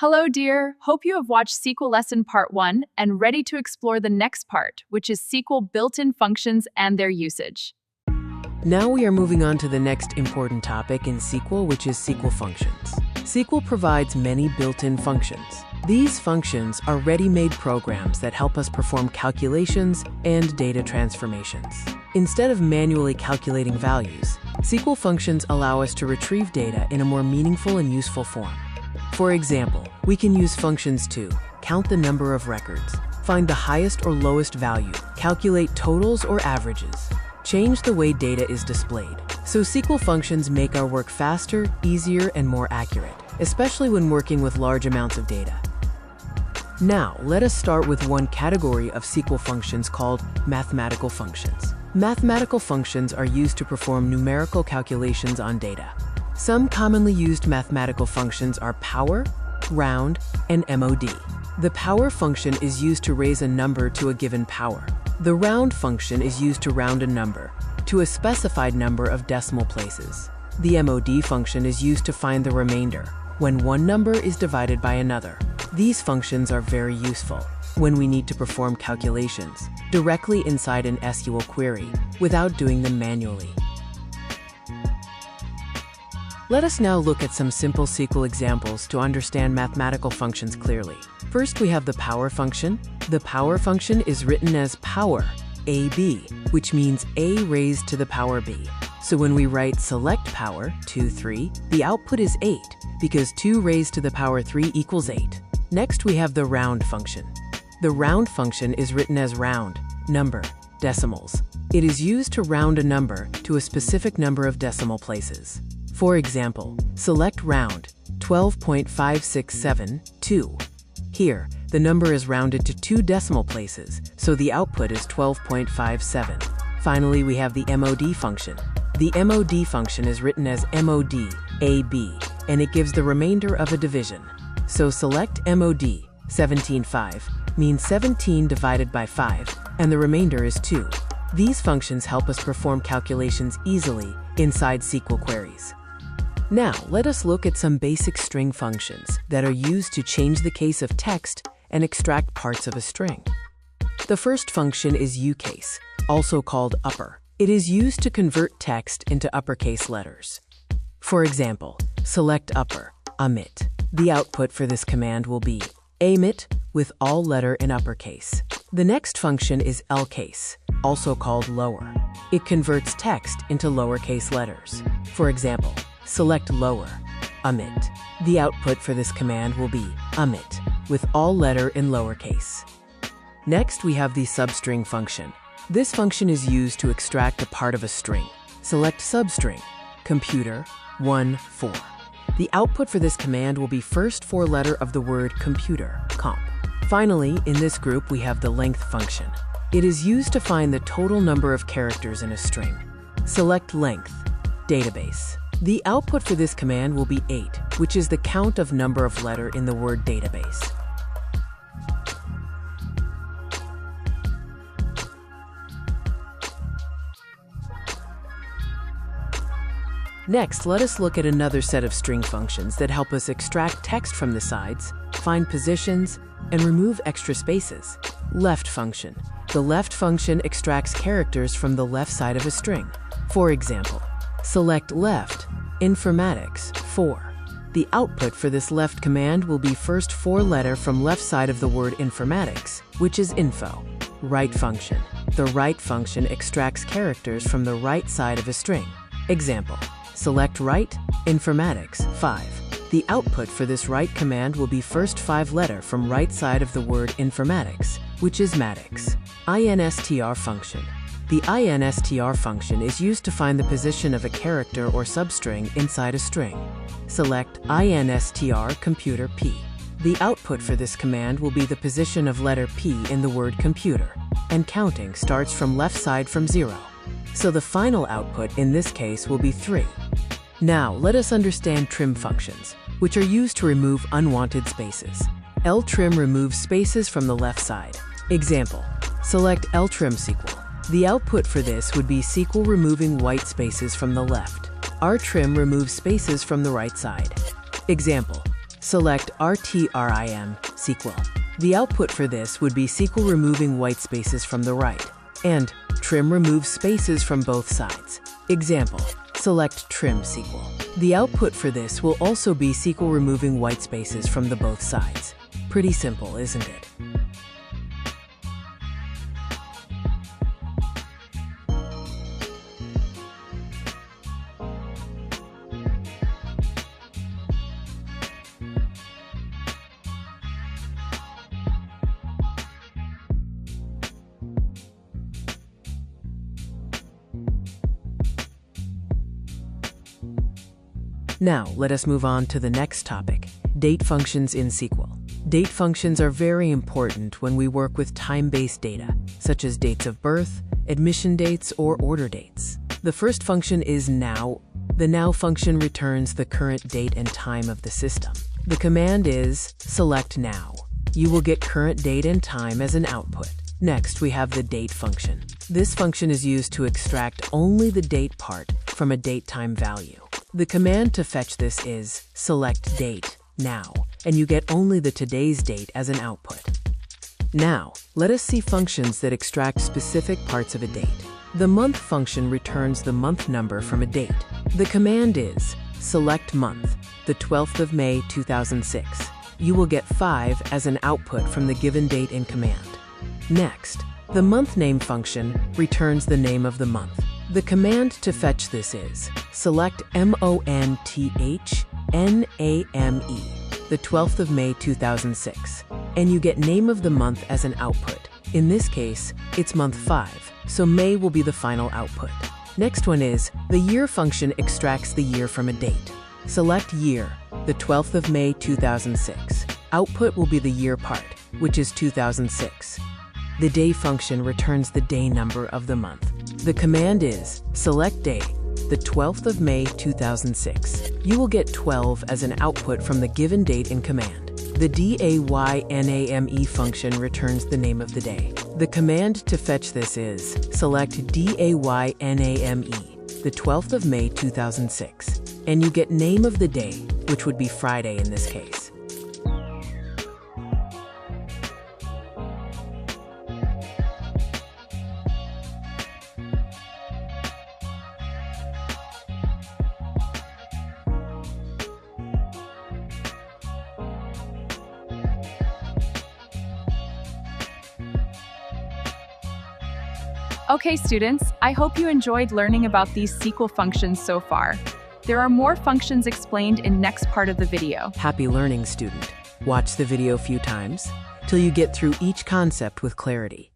Hello, dear. Hope you have watched SQL Lesson Part 1 and ready to explore the next part, which is SQL built-in functions and their usage. Now we are moving on to the next important topic in SQL, which is SQL functions. SQL provides many built-in functions. These functions are ready-made programs that help us perform calculations and data transformations. Instead of manually calculating values, SQL functions allow us to retrieve data in a more meaningful and useful form. For example, we can use functions to count the number of records, find the highest or lowest value, calculate totals or averages, change the way data is displayed. So SQL functions make our work faster, easier, and more accurate, especially when working with large amounts of data. Now, let us start with one category of SQL functions called mathematical functions. Mathematical functions are used to perform numerical calculations on data. Some commonly used mathematical functions are power, round, and MOD. The power function is used to raise a number to a given power. The round function is used to round a number to a specified number of decimal places. The MOD function is used to find the remainder when one number is divided by another. These functions are very useful when we need to perform calculations directly inside an SQL query without doing them manually. Let us now look at some simple SQL examples to understand mathematical functions clearly. First, we have the power function. The power function is written as power, AB, which means A raised to the power B. So when we write select power, 2, 3, the output is 8, because 2 raised to the power 3 equals 8. Next, we have the round function. The round function is written as round, number, decimals. It is used to round a number to a specific number of decimal places. For example, select round 12.5672. Here, the number is rounded to 2 decimal places, so the output is 12.57. Finally, we have the MOD function. The MOD function is written as MOD, AB, and it gives the remainder of a division. So select MOD, 17.5, means 17 divided by 5, and the remainder is 2. These functions help us perform calculations easily inside SQL queries. Now, let us look at some basic string functions that are used to change the case of text and extract parts of a string. The first function is uCase, also called upper. It is used to convert text into uppercase letters. For example, select upper, omit. The output for this command will be omit with all letter in uppercase. The next function is lcase, also called lower. It converts text into lowercase letters. For example, select lower, omit. The output for this command will be omit, with all letter in lowercase. Next, we have the substring function. This function is used to extract a part of a string. Select substring, computer, 1, 4. The output for this command will be first 4 letter of the word computer, comp. Finally, in this group, we have the length function. It is used to find the total number of characters in a string. Select length, database. The output for this command will be 8, which is the count of number of letter in the word database. Next, let us look at another set of string functions that help us extract text from the sides, find positions, and remove extra spaces. Left function. The left function extracts characters from the left side of a string. For example, select left, informatics, 4. The output for this left command will be first 4 letter from left side of the word informatics, which is info. Right function. The right function extracts characters from the right side of a string. Example, select right, informatics, 5. The output for this right command will be first 5 letter from right side of the word informatics, which is matix. INSTR function. The INSTR function is used to find the position of a character or substring inside a string. Select INSTR computer P. The output for this command will be the position of letter P in the word computer, and counting starts from left side from 0. So the final output in this case will be 3. Now, let us understand trim functions, which are used to remove unwanted spaces. ltrim removes spaces from the left side. Example, select ltrim SQL. The output for this would be SQL removing white spaces from the left. rtrim removes spaces from the right side. Example, select RTRIM SQL. The output for this would be SQL removing white spaces from the right, and trim removes spaces from both sides. Example, select Trim SQL. The output for this will also be SQL removing white spaces from the both sides. Pretty simple, isn't it? Now, let us move on to the next topic, date functions in SQL. Date functions are very important when we work with time-based data, such as dates of birth, admission dates, or order dates. The first function is now. The now function returns the current date and time of the system. The command is select now. You will get current date and time as an output. Next, we have the date function. This function is used to extract only the date part from a date-time value. The command to fetch this is select date now, and you get only the today's date as an output. Now, let us see functions that extract specific parts of a date. The month function returns the month number from a date. The command is select month, the 12th of May 2006. You will get 5 as an output from the given date in command. Next, the month name function returns the name of the month. The command to fetch this is select MONTHNAME, the 12th of May 2006, and you get name of the month as an output. In this case, it's month 5, so May will be the final output. Next one is the year function extracts the year from a date. Select year, the 12th of May 2006. Output will be the year part, which is 2006. The day function returns the day number of the month. The command is select day, the 12th of May 2006. You will get 12 as an output from the given date in command. The DAYNAME function returns the name of the day. The command to fetch this is select DAYNAME, the 12th of May 2006, and you get name of the day, which would be Friday in this case. Okay, students, I hope you enjoyed learning about these SQL functions so far. There are more functions explained in next part of the video. Happy learning, student. Watch the video a few times till you get through each concept with clarity.